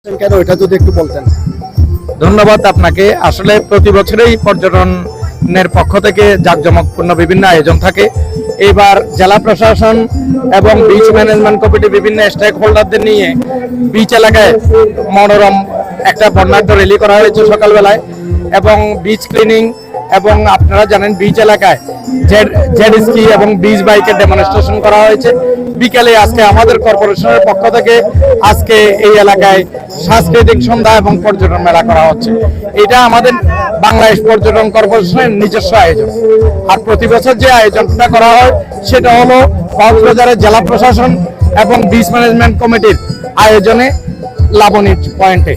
কেন এটা যদি একটু বলতেন। ধন্যবাদ আপনাকে। আসলে প্রতি বছরই পর্যটনের পক্ষ থেকে জাঁকজমকপূর্ণ বিভিন্ন আয়োজন থাকে। এবার জেলা প্রশাসন এবং বিচ ম্যানেজমেন্ট কমিটি বিভিন্ন স্টেক হোল্ডারদের নিয়ে বিচ এলাকায় মনোরম একটা বর্ণাঢ্য র্যালি করা হয়েছে সকালবেলায়, এবং বিচ ক্লিনিং এবং আপনারা জানেন বিচ এলাকায় জেড স্কি এবং বিচ বাইকের ডেমনস্ট্রেশন করা হয়েছে। বিকেলে আজকে আমাদের কর্পোরেশনের পক্ষ থেকে আজকে এই এলাকায় সাংস্কৃতিক সন্ধ্যা এবং পর্যটন মেলা করা হচ্ছে। এটা আমাদের বাংলাদেশ পর্যটন কর্পোরেশনের নিজস্ব আয়োজন। আর প্রতি বছর যে আয়োজনটা করা হয় সেটা হলো কক্সবাজারের জেলা প্রশাসন এবং বিচ ম্যানেজমেন্ট কমিটির আয়োজনে লাবণী পয়েন্টে।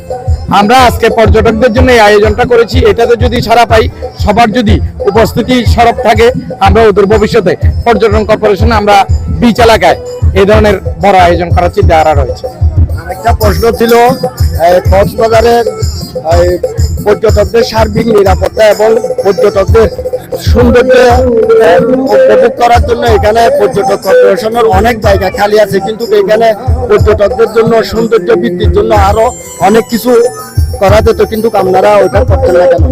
আমরা আজকে পর্যটকদের জন্য এই আয়োজনটা করেছি। এটাতে যদি সাড়া পাই, সবার যদি উপস্থিতি সরব থাকে, আমরা অদূর ভবিষ্যতে পর্যটন কর্পোরেশনে আমরা বিচ এলাকায় এই ধরনের বড় আয়োজন করার চিন্তাধারা রয়েছে। আরেকটা প্রশ্ন ছিল, কক্সবাজারের পর্যটকদের সার্বিক নিরাপত্তা এবং পর্যটকদের সৌন্দর্য উপভোগ করার জন্য এখানে পর্যটক কর্পোরেশনের অনেক জায়গা খালি আছে, কিন্তু এখানে পর্যটকদের জন্য সৌন্দর্য বৃদ্ধির জন্য আরো অনেক কিছু করা যেত, কিন্তু আপনারা ওইটা করতেন না কেন?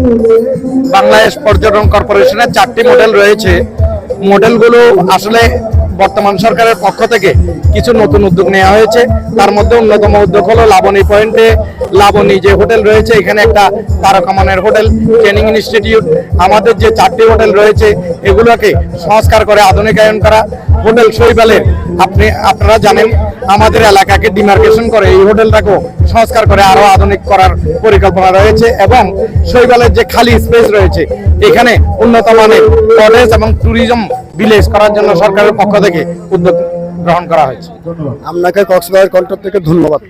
বাংলাদেশ পর্যটন কর্পোরেশনের 4টি মডেল রয়েছে। মডেলগুলো আসলে বর্তমান সরকারের পক্ষ থেকে কিছু নতুন উদ্যোগ নেওয়া হয়েছে। তার মধ্যে অন্যতম উদ্যোগ হলো লাবণী পয়েন্টে লাবণী যে হোটেল রয়েছে, এখানে একটা তারকামানের হোটেল, ট্রেনিং ইনস্টিটিউট। আমাদের যে 4টি হোটেল রয়েছে এগুলোকে সংস্কার করে আধুনিকায়ন করা। হোটেল শৈবালের আপনারা জানেন আমাদের এলাকাকে ডিমার্কেশন করে এই হোটেলটাকেও সংস্কার করে আরো আধুনিক করার পরিকল্পনা রয়েছে, এবং শৈবালের যে খালি স্পেস রয়েছে এখানে উন্নত মানের কটেজ এবং ট্যুরিজম ভিলেজ করার জন্য সরকারের পক্ষ থেকে উদ্যোগ গ্রহণ করা হয়েছে। আপনাকে কক্সবাজার কন্ট্রোল থেকে ধন্যবাদ।